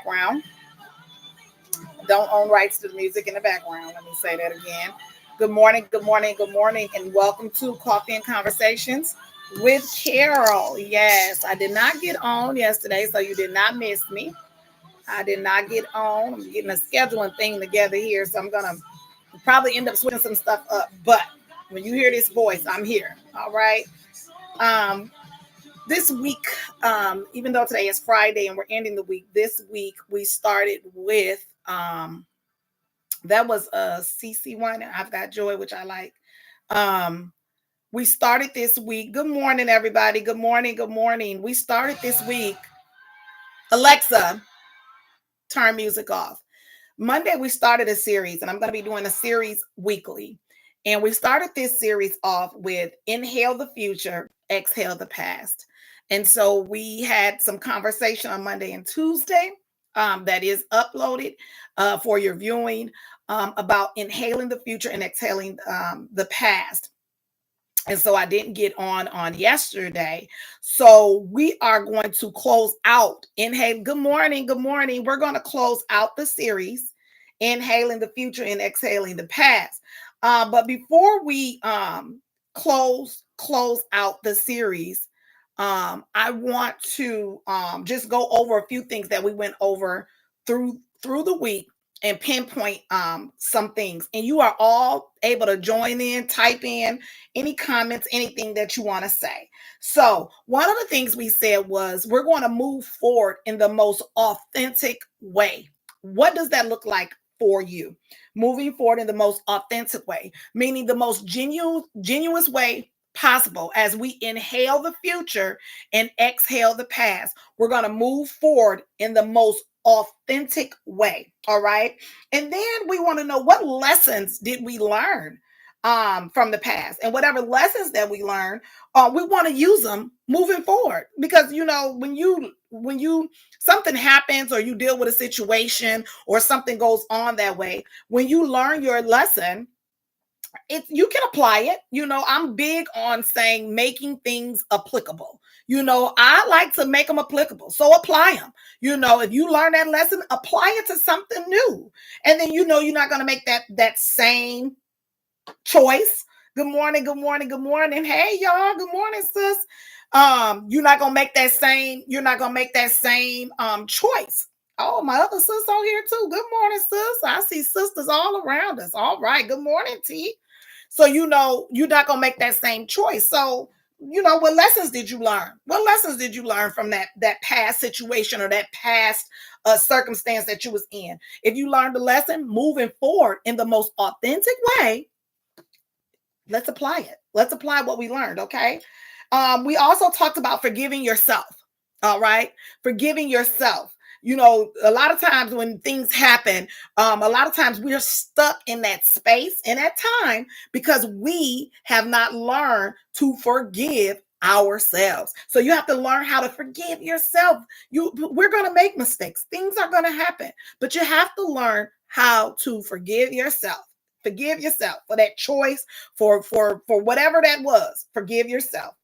background. Don't own rights to the music in the background. Let me say that again. Good morning, good morning, good morning, and welcome to Coffee and Conversations with Carol. Yes, I did not get on yesterday, so you did not miss me. I did not get on. I'm getting a scheduling thing together here, so I'm gonna probably end up switching some stuff up. But when you hear this voice, I'm here. All right. Um, this week, even though today is Friday and we're ending the week, this week we started with that was a CC one. I've got Joy, which I like. Um, we started this week. Good morning, everybody. Good morning. Good morning. We started this week. Alexa, turn music off. Monday, we started a series, and I'm going to be doing a series weekly. And we started this series off with Inhale the Future, Exhale the Past. And so we had some conversation on Monday and Tuesday that is uploaded for your viewing about inhaling the future and exhaling the past. And so I didn't get on yesterday. So we are going to close out. Inhale. Good morning. Good morning. We're going to close out the series, Inhaling the Future and Exhaling the Past. But before we close out the series, I want to just go over a few things that we went over through the week and pinpoint some things. And you are all able to join in, type in any comments, anything that you want to say. So one of the things we said was we're going to move forward in the most authentic way. What does that look like for you? Moving forward in the most authentic way, meaning the most genuine way possible. As we inhale the future and exhale the past, we're going to move forward in the most authentic way. All right. And then we want to know, what lessons did we learn from the past? And whatever lessons that we learned, we want to use them moving forward. Because, you know, when you something happens or you deal with a situation or something goes on that way, when you learn your lesson, you can apply it. You know, I'm big on saying making things applicable. You know, I like to make them applicable. So apply them. You know, if you learn that lesson, apply it to something new. And then, you know, you're not going to make that same choice. Good morning, good morning, good morning. Hey, y'all. Good morning, sis. You're not going to make that same choice. Oh, my other sis on here too. Good morning, sis. I see sisters all around us. All right. Good morning, T. So, you know, you're not going to make that same choice. So, you know, what lessons did you learn? What lessons did you learn from that past situation or that past circumstance that you was in? If you learned a lesson, moving forward in the most authentic way, let's apply it. Let's apply what we learned, okay? We also talked about forgiving yourself, all right? Forgiving yourself. You know, a lot of times when things happen, a lot of times we're stuck in that space and that time because we have not learned to forgive ourselves. So you have to learn how to forgive yourself. We're going to make mistakes. Things are going to happen, but you have to learn how to forgive yourself. Forgive yourself for that choice, for whatever that was. Forgive yourself.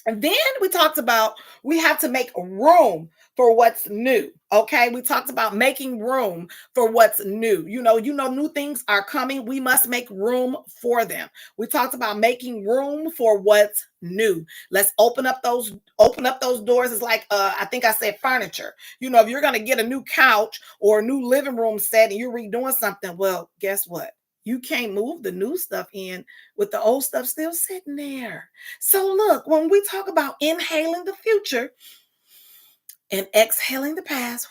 And then we talked about we have to make room for what's new. Okay. We talked about making room for what's new. You know, new things are coming. We must make room for them. We talked about making room for what's new. Let's open up those doors. It's like, I think I said furniture. You know, if you're going to get a new couch or a new living room set and you're redoing something, well, guess what? You can't move the new stuff in with the old stuff still sitting there. So look, when we talk about inhaling the future and exhaling the past,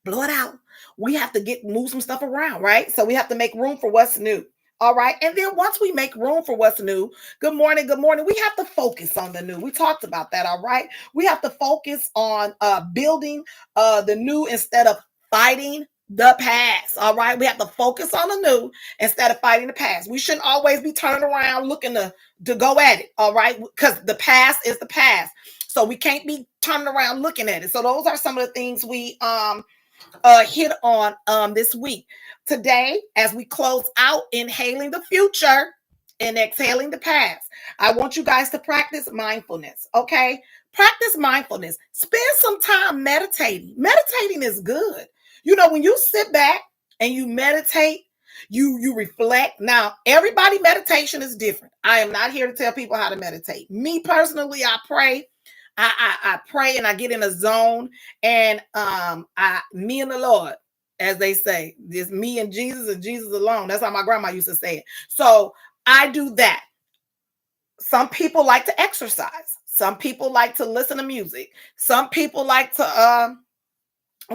blow it out. We have to move some stuff around, right? So we have to make room for what's new. All right. And then once we make room for what's new, good morning, we have to focus on the new. We talked about that. All right. We have to focus on building the new instead of fighting the past. All right. We have to focus on the new instead of fighting the past. We shouldn't always be turning around looking to go at it. All right. Because the past is the past. So we can't be turning around looking at it. So those are some of the things we hit on this week. Today, as we close out inhaling the future and exhaling the past, I want you guys to practice mindfulness. Okay. Practice mindfulness. Spend some time meditating. Meditating is good. You know, when you sit back and you meditate, you reflect. Now, everybody meditation is different. I am not here to tell people how to meditate. Me personally, I pray. I pray and I get in a zone, and me and the Lord, as they say, this me and Jesus alone. That's how my grandma used to say it. So I do that. Some people like to exercise. Some people like to listen to music. Some people like to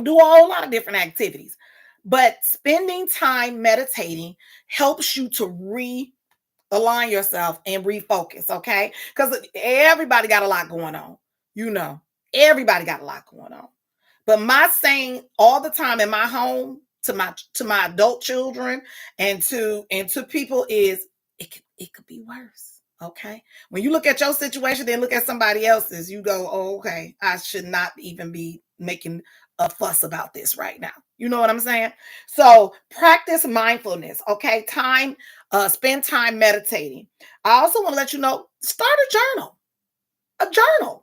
do a whole lot of different activities. But spending time meditating helps you to realign yourself and refocus, okay? Because everybody got a lot going on. You know, everybody got a lot going on. But my saying all the time in my home to my adult children and to people is it could be worse. Okay. When you look at your situation, then look at somebody else's, you go, oh, okay, I should not even be making a fuss about this right now. You know what I'm saying? So practice mindfulness. Okay. Spend time meditating. I also want to let you know, start a journal. A journal.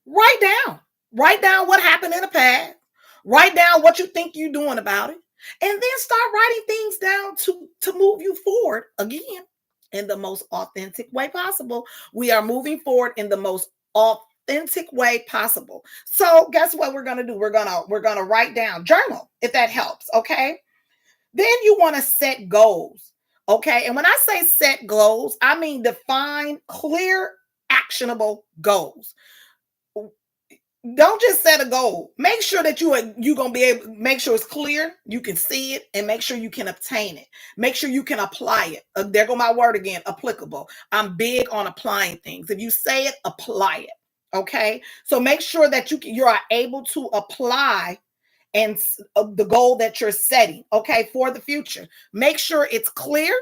Write down. Write down what happened in the past. Write down what you think you're doing about it. And then start writing things down to move you forward again in the most authentic way possible. We are moving forward in the most authentic way possible. So guess what we're gonna do? We're gonna write down, journal, if that helps. Okay. Then you want to set goals. Okay. And when I say set goals, I mean define clear, actionable goals. Don't just set a goal. Make sure that you're gonna be able to make sure it's clear, you can see it, and make sure you can obtain it. Make sure you can apply it. There go my word again, applicable. I'm big on applying things. If you say it, apply it. Okay. So make sure that you are able to apply and the goal that you're setting, okay, for the future. Make sure it's clear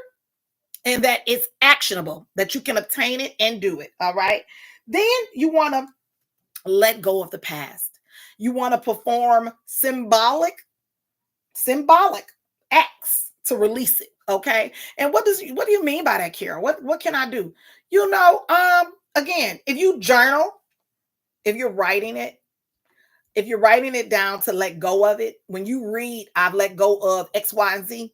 and that it's actionable, that you can obtain it and do it. All right. Then you want to let go of the past. You want to perform symbolic acts to release it. Okay. And what do you mean by that, Kara? What can I do? Again, if you journal, if you're writing it, if you're writing it down to let go of it, when you read, I've let go of X, Y, and Z,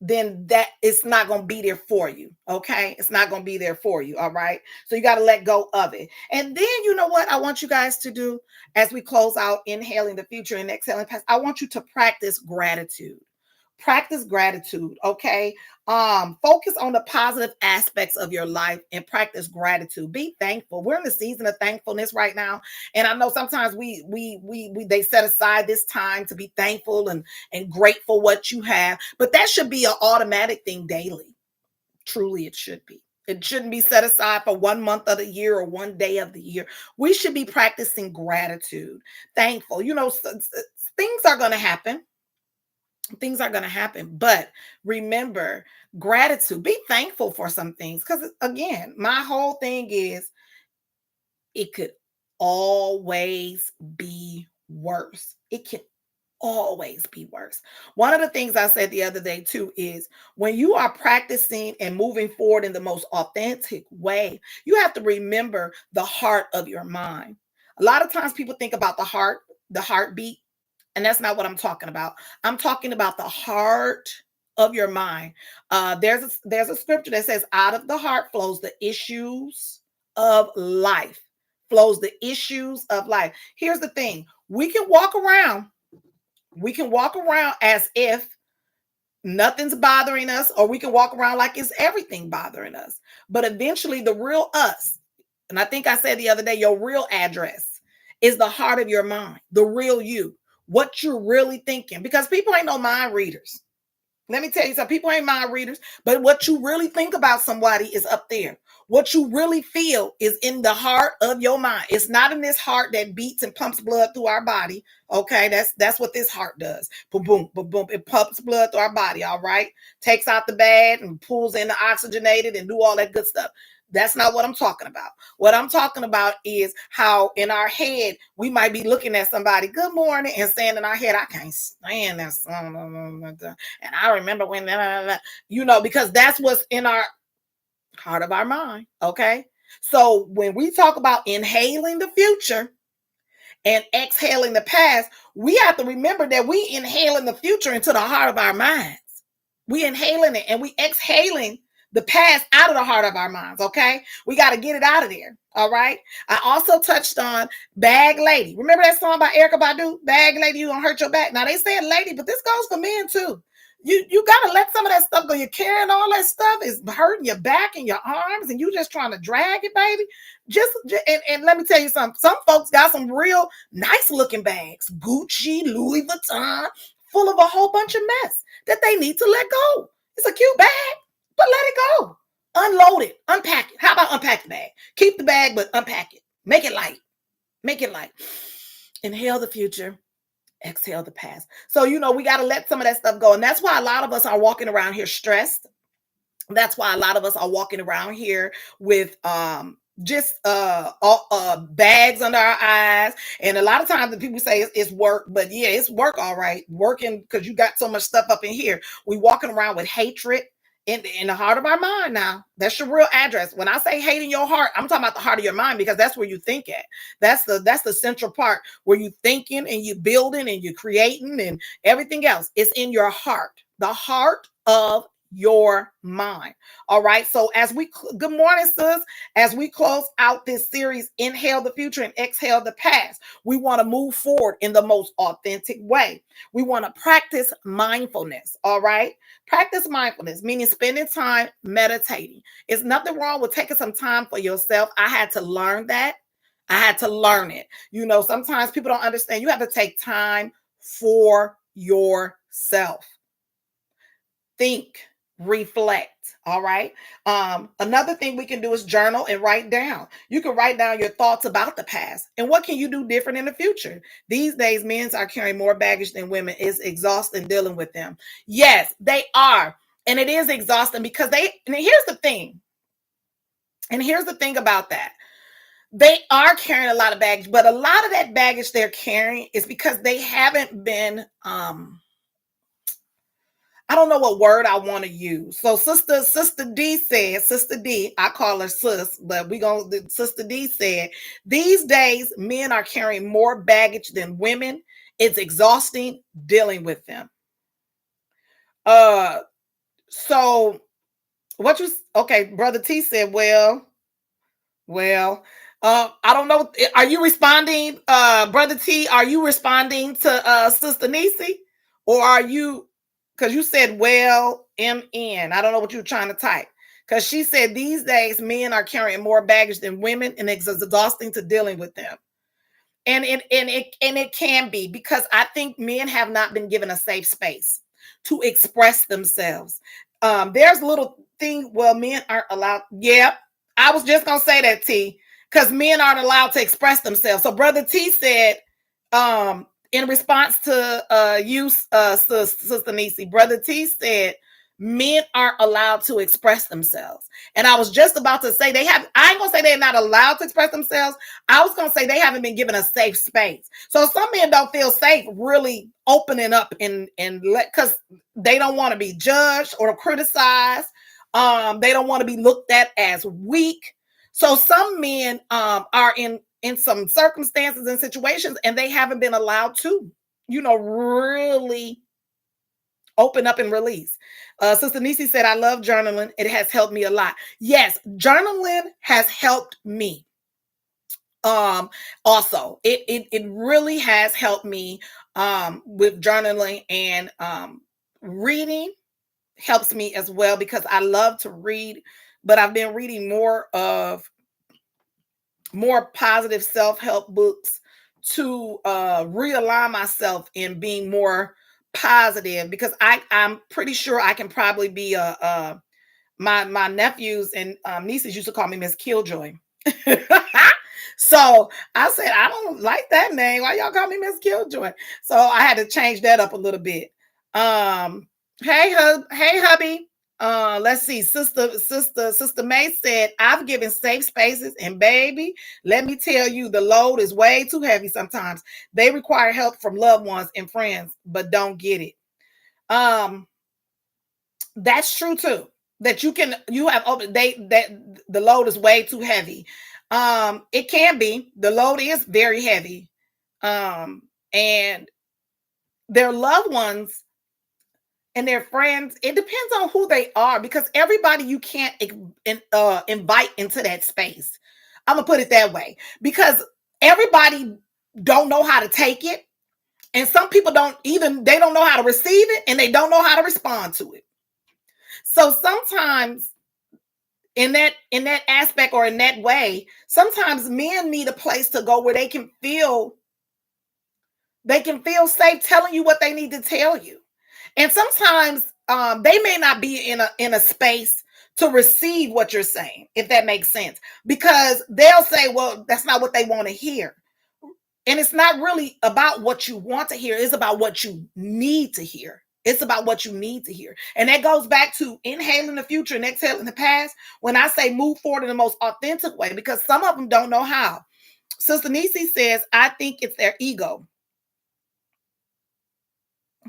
then that it's not going to be there for you. Okay. It's not going to be there for you. All right. So you got to let go of it. And then you know what I want you guys to do as we close out inhaling the future and exhaling past, I want you to practice gratitude. Practice gratitude. Okay. Focus on the positive aspects of your life and practice gratitude. Be thankful. We're in the season of thankfulness right now. And I know sometimes we they set aside this time to be thankful and grateful what you have, but that should be an automatic thing daily. Truly, it should be. It shouldn't be set aside for 1 month of the year or 1 day of the year. We should be practicing gratitude, thankful. Things are going to happen. Things are going to happen, but remember gratitude. Be thankful for some things, because again, my whole thing is it could always be worse. It can always be worse. One of the things I said the other day too is when you are practicing and moving forward in the most authentic way, you have to remember the heart of your mind. A lot of times people think about the heartbeat, and that's not what I'm talking about. I'm talking about the heart of your mind. There's a scripture that says, out of the heart flows the issues of life. Flows the issues of life. Here's the thing. We can walk around as if nothing's bothering us, or we can walk around like it's everything bothering us. But eventually the real us, and I think I said the other day, your real address is the heart of your mind, the real you, what you're really thinking. Because people ain't no mind readers. Let me tell you something. People ain't mind readers, but what you really think about somebody is up there. What you really feel is in the heart of your mind. It's not in this heart that beats and pumps blood through our body. Okay, that's what this heart does. Boom, boom, boom, boom. It pumps blood through our body. All right, takes out the bad and pulls in the oxygenated and do all that good stuff. That's not what I'm talking about. What I'm talking about is how in our head, we might be looking at somebody, good morning, and saying in our head, I can't stand that song. And I remember when, because that's what's in our heart of our mind. Okay. So when we talk about inhaling the future and exhaling the past, we have to remember that we inhaling the future into the heart of our minds. We inhaling it and we exhaling the past out of the heart of our minds. Okay, we got to get it out of there. All right. I also touched on Bag Lady. Remember that song by Erykah Badu? Bag Lady, you don't hurt your back. Now they said lady, but this goes for men too. You gotta let some of that stuff go. You're carrying all that stuff, is hurting your back and your arms, and you just trying to drag it, baby. And let me tell you something. Some folks got some real nice looking bags, Gucci, Louis Vuitton, full of a whole bunch of mess that they need to let go. It's a cute bag, but let it go. Unload it, unpack it. How about unpack the bag? Keep the bag, but unpack it. Make it light. Make it light. Inhale the future. Exhale the past. So, we got to let some of that stuff go. And that's why a lot of us are walking around here stressed. That's why a lot of us are walking around here with just bags under our eyes. And a lot of times the people say it's work, but yeah, it's work. All right. Working because you got so much stuff up in here. We walking around with hatred in the heart of our mind. Now that's your real address. When I say hate in your heart, I'm talking about the heart of your mind, because that's where you think at. That's the central part where you thinking and you building and you creating and everything else. It's in your heart, the heart of your mind. All right. So good morning, sis. As we close out this series, Inhale the Future and Exhale the Past, we want to move forward in the most authentic way. We want to practice mindfulness. All right. Practice mindfulness, meaning spending time meditating. It's nothing wrong with taking some time for yourself. I had to learn that. I had to learn it. Sometimes people don't understand. You have to take time for yourself. Think. Reflect. All right. Another thing we can do is journal and write down. You can write down your thoughts about the past and what can you do different in the future. These days, men are carrying more baggage than women. It's exhausting dealing with them. Yes, they are. And it is exhausting because and here's the thing. And here's the thing about that. They are carrying a lot of baggage, but a lot of that baggage they're carrying is because they haven't been, I don't know what word I want to use. So Sister D said, Sister D, I call her sis, but Sister D said, these days, men are carrying more baggage than women. It's exhausting dealing with them. So okay, Brother T said, well, I don't know. Are you responding, Brother T? Are you responding to Sister Nisi? Or are you, because you said, well, MN. I don't know what you're trying to type. Because she said these days men are carrying more baggage than women, and it's exhausting to dealing with them. And it can be, because I think men have not been given a safe space to express themselves. There's a little thing, well, men aren't allowed. Yeah, I was just gonna say that, T, because men aren't allowed to express themselves. So Brother T said, in response to you, Sister Nisi, Brother T said, men aren't allowed to express themselves. And I was just about to say I ain't gonna say they're not allowed to express themselves. I was gonna say they haven't been given a safe space. So some men don't feel safe really opening up and because they don't want to be judged or criticized. They don't want to be looked at as weak. So some men are in some circumstances and situations, and they haven't been allowed to, really open up and release. Sister Nisi said, I love journaling. It has helped me a lot. Yes, journaling has helped me. Also, it really has helped me with journaling, and reading helps me as well, because I love to read, but I've been reading more positive self-help books to realign myself in being more positive, because I'm pretty sure I can probably be my nephews and nieces used to call me Miss Killjoy. So I said, I don't like that name. Why y'all call me Miss Killjoy? So I had to change that up a little bit. Hey hubby. Let's see. Sister May said, I've given safe spaces, and baby, let me tell you, the load is way too heavy sometimes. They require help from loved ones and friends, but don't get it. That's true too. that you have open that the load is way too heavy. It can be, the load is very heavy. And their loved ones and their friends, it depends on who they are, because everybody you can't invite into that space. I'm gonna put it that way, because everybody don't know how to take it, and some people they don't know how to receive it, and they don't know how to respond to it. So sometimes in that aspect, or in that way, sometimes men need a place to go where they can feel safe telling you what they need to tell you. And sometimes they may not be in a space to receive what you're saying, if that makes sense, because they'll say, well, that's not what they want to hear. And it's not really about what you want to hear, it's about what you need to hear. It's about what you need to hear. And that goes back to inhaling the future and exhaling the past. When I say move forward in the most authentic way, because some of them don't know how. Sister Nisi says, I think it's their ego.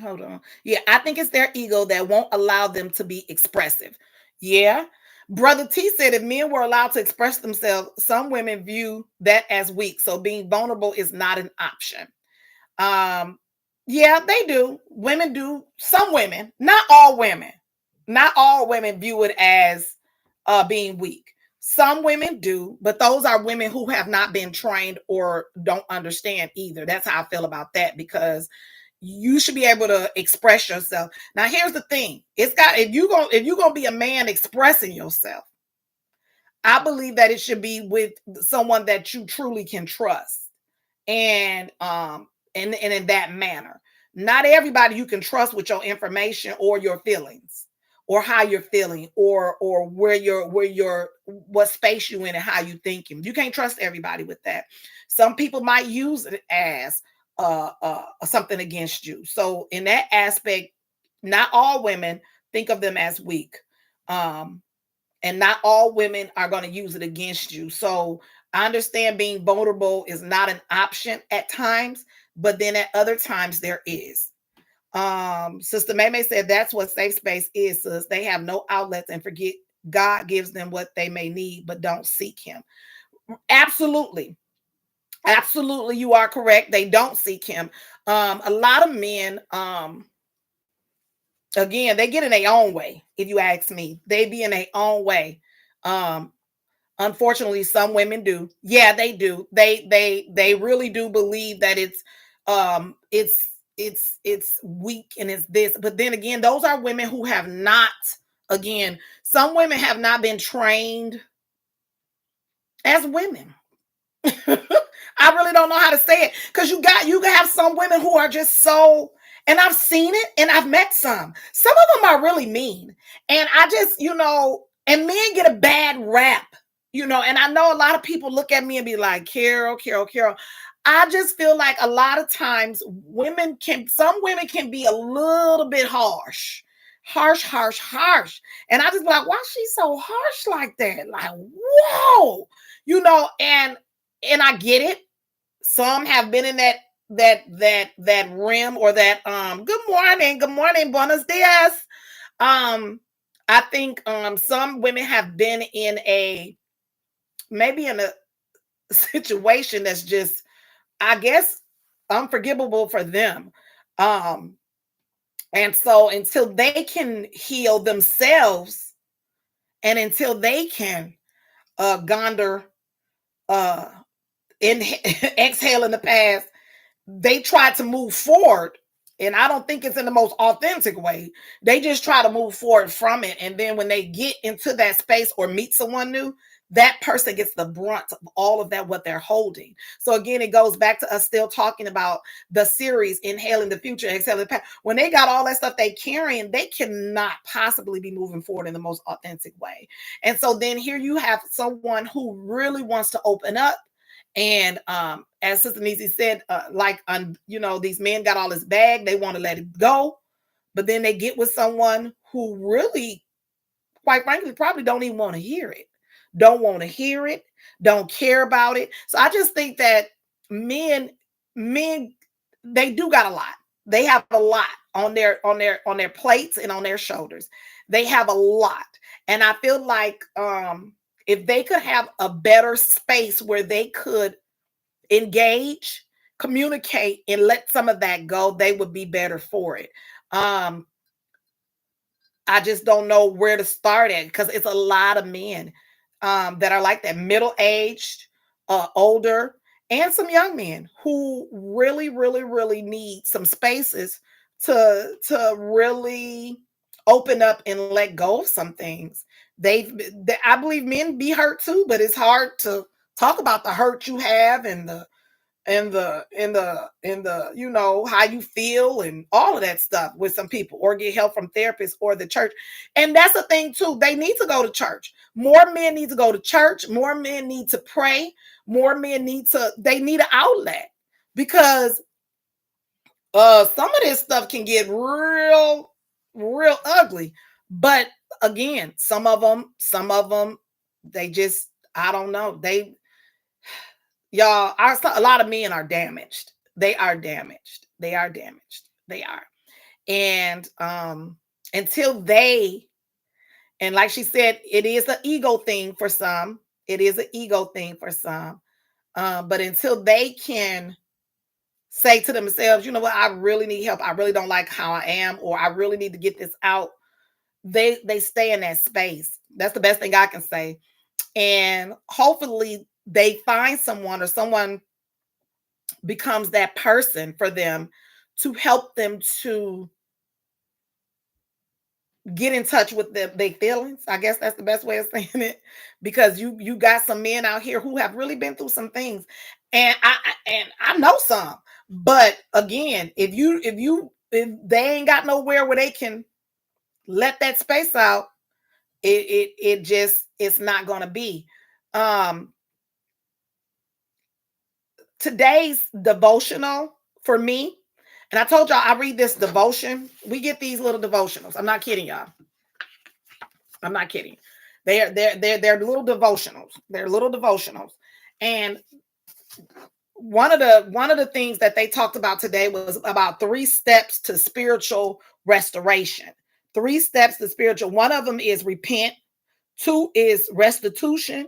Hold on. Yeah, I think it's their ego that won't allow them to be expressive. Yeah. Brother T said, if men were allowed to express themselves, some women view that as weak. So being vulnerable is not an option. Um, yeah, they do. Women do. Some women, not all women, not all women view it as being weak. Some women do, but those are women who have not been trained or don't understand either. That's how I feel about that, because you should be able to express yourself. Now, here's the thing: if you're gonna be a man expressing yourself, I believe that it should be with someone that you truly can trust, and in that manner. Not everybody you can trust with your information or your feelings, or how you're feeling, or where you're what space you in and how you thinking. You can't trust everybody with that. Some people might use it as something against you. So in that aspect, not all women think of them as weak. Um, and not all women are going to use it against you. So I understand being vulnerable is not an option at times, but then at other times there is. Sister May said that's what safe space is, sis. They have no outlets and forget God gives them what they may need, but don't seek him. Absolutely. Absolutely, you are correct. They don't seek him. A lot of men, again, they get in their own way. If you ask me, they be in their own way. Um, Unfortunately, some women do. Yeah, they do. They really do believe that it's weak and it's this. But then again, those are women who have not. Again, some women have not been trained as women. I really don't know how to say it, because you can have some women who are just so, and I've seen it and I've met some. Some of them are really mean. And I just, and men get a bad rap, and I know a lot of people look at me and be like, Carol, Carol, Carol. I just feel like a lot of times some women can be a little bit harsh. Harsh, harsh, harsh. And I just be like, why is she so harsh like that? Like, whoa, and I get it. Some have been in that rim, or that good morning, buenos dias. I think some women have been maybe in a situation that's just, I guess, unforgivable for them. Um and so until they can heal themselves, and until they can gonder uh exhale in the past, they try to move forward. And I don't think it's in the most authentic way. They just try to move forward from it. And then when they get into that space or meet someone new, that person gets the brunt of all of that, what they're holding. So again, it goes back to us still talking about the series, Inhaling the Future, Exhaling the Past. When they got all that stuff they carrying, they cannot possibly be moving forward in the most authentic way. And so then here you have someone who really wants to open up. And as Sister Nisi said, these men got all this bag, they want to let it go, but then they get with someone who really, quite frankly, probably don't even want to hear it, don't care about it. So I just think that men, they do got a lot. They have a lot. on their plates and on their shoulders. They have a lot. And I feel like if they could have a better space where they could engage, communicate, and let some of that go, they would be better for it. Um, I just don't know where to start at because it's a lot of men that are like that, middle aged, older, and some young men who really, really, really need some spaces to really open up and let go of some things. I believe men be hurt too, but it's hard to talk about the hurt you have and the how you feel and all of that stuff with some people, or get help from therapists or the church. And that's the thing too, they need to go to church. More men need to go to church, more men need to pray, more men they need an outlet, because some of this stuff can get real ugly. But again, some of them they just, I don't know, y'all, a lot of men are damaged. They are damaged. They are damaged. They are. And until they, and like she said, it is an ego thing for some. It is an ego thing for some. But until they can say to themselves, you know what, I really need help. I really don't like how I am, or I really need to get this out. They stay in that space. That's the best thing I can say. And hopefully they find someone, or someone becomes that person for them to help them to get in touch with their feelings. I guess that's the best way of saying it, because you got some men out here who have really been through some things, and I know some. But again, if they ain't got nowhere where they can let that space out, it just, it's not going to be. Um, Today's devotional for me, and I told y'all I read this devotion. We get these little devotionals. I'm not kidding y'all. I'm not kidding. They're little devotionals. They're little devotionals. And one of the things that they talked about today was about 3 steps to spiritual restoration. 3 steps to spiritual. One of them is repent. 2 is restitution.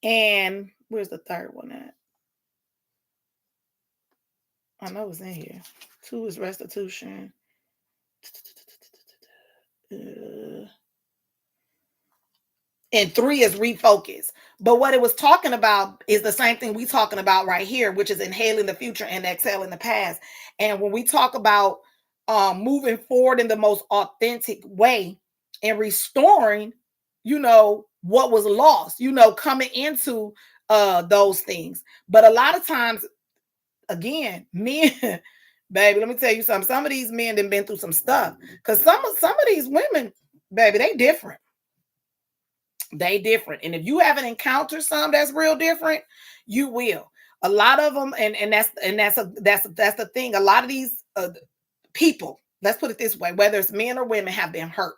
And where's the third one at? I know it's in here. 2 is restitution. And 3 is refocus. But what it was talking about is the same thing we talking about right here, which is inhaling the future and exhaling the past. And when we talk about moving forward in the most authentic way and restoring, what was lost, coming into those things. But a lot of times, again, men, baby, let me tell you something. Some of these men have been through some stuff, because some of these women, baby, they different. They different. And if you haven't encountered some that's real different, you will. A lot of them, and that's the thing. A lot of these people, let's put it this way, whether it's men or women, have been hurt.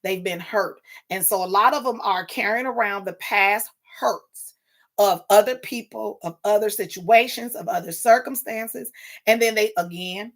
They've been hurt. And so a lot of them are carrying around the past hurts of other people, of other situations, of other circumstances. And then they again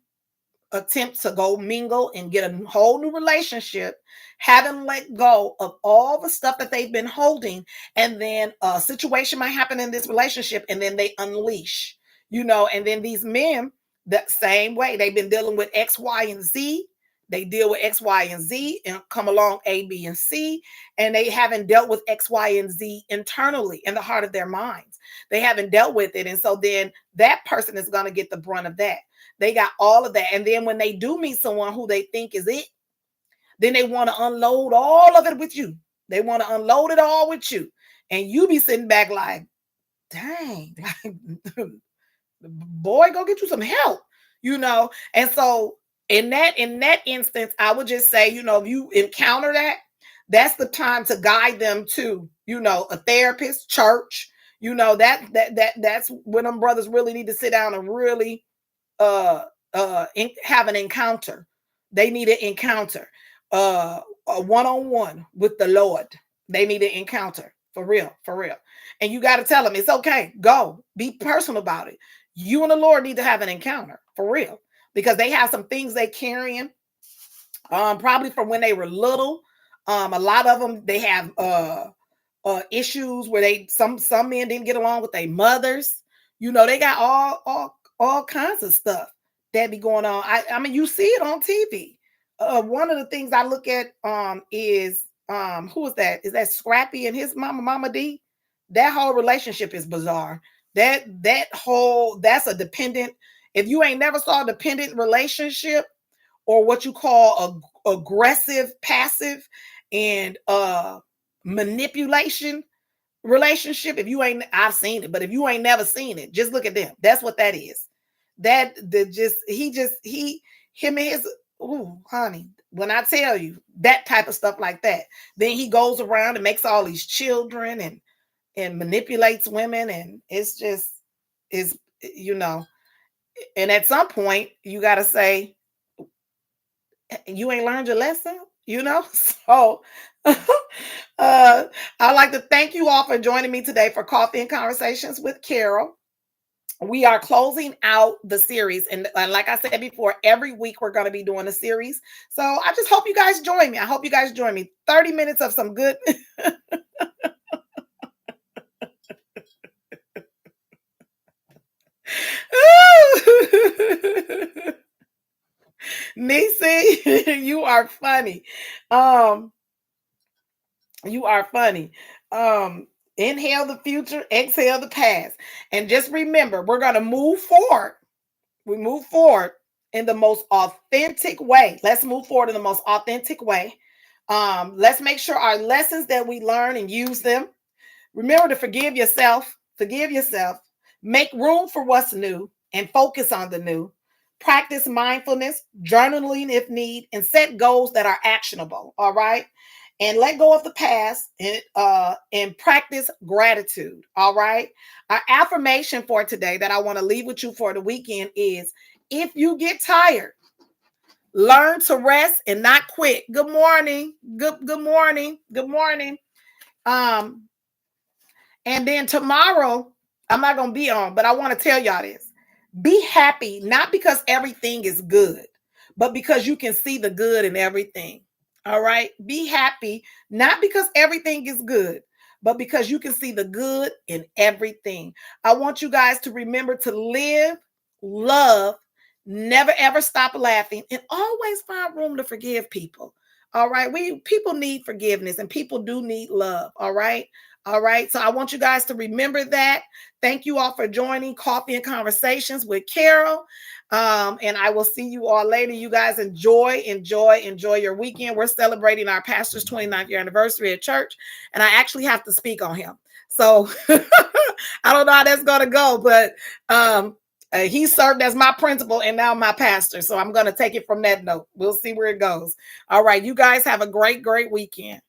attempt to go mingle and get a whole new relationship, having let go of all the stuff that they've been holding. And then a situation might happen in this relationship, and then they unleash, and then these men, the same way, they've been dealing with X, Y, and Z. They deal with X, Y, and Z, and come along A, B, and C, and they haven't dealt with X, Y, and Z internally in the heart of their minds. They haven't dealt with it. And so then that person is going to get the brunt of that. They got all of that. And then when they do meet someone who they think is it, then they want to unload all of it with you. They want to unload it all with you. And you be sitting back like, dang, boy, go get you some help, And so in that instance, I would just say, if you encounter that, that's the time to guide them to, a therapist, church, that's when them brothers really need to sit down and really have an encounter. They need an encounter, a one-on-one with the Lord. They need an encounter for real. And you got to tell them it's okay. Go be personal about it. You and the Lord need to have an encounter for real. because they have some things they carrying, probably from when they were little. A lot of them, they have issues where some men didn't get along with their mothers. They got all kinds of stuff that be going on. I mean, you see it on TV. One of the things I look at is who is that? Is that Scrappy and his Mama D? That whole relationship is bizarre. That's a dependent. If you ain't never saw a dependent relationship, or what you call a aggressive, passive, and manipulation relationship, I've seen it, but if you ain't never seen it, just look at them. That's what that is. Him and his, ooh, honey, when I tell you that type of stuff like that, then he goes around and makes all these children and manipulates women, and it's just and at some point you got to say, you ain't learned your lesson, So I'd like to thank you all for joining me today for Coffee and Conversations with Carol. We are closing out the series, and like I said before, every week we're going to be doing a series. So I just hope you guys join me. 30 minutes of some good Nisi, you are funny. You are funny. Inhale the future, exhale the past. And just remember, we're going to move forward. We move forward in the most authentic way. Let's move forward in the most authentic way. Let's make sure our lessons that we learn and use them. Remember to forgive yourself. Forgive yourself. Make room for what's new and focus on the new. Practice mindfulness, journaling if need, and set goals that are actionable. All right. And let go of the past and practice gratitude. All right. Our affirmation for today that I want to leave with you for the weekend is, if you get tired, learn to rest and not quit. Good morning. Good morning. Good morning. And then tomorrow, I'm not going to be on, but I want to tell y'all this. Be happy, not because everything is good, but because you can see the good in everything. All right. Be happy, not because everything is good, but because you can see the good in everything. I want you guys to remember to live, love, never ever stop laughing, and always find room to forgive people. All right. People need forgiveness, and people do need love. All right. All right. So I want you guys to remember that. Thank you all for joining Coffee and Conversations with Carol. And I will see you all later. You guys enjoy your weekend. We're celebrating our pastor's 29th year anniversary at church, and I actually have to speak on him. So I don't know how that's going to go, but he served as my principal and now my pastor. So I'm going to take it from that note. We'll see where it goes. All right. You guys have a great, great weekend.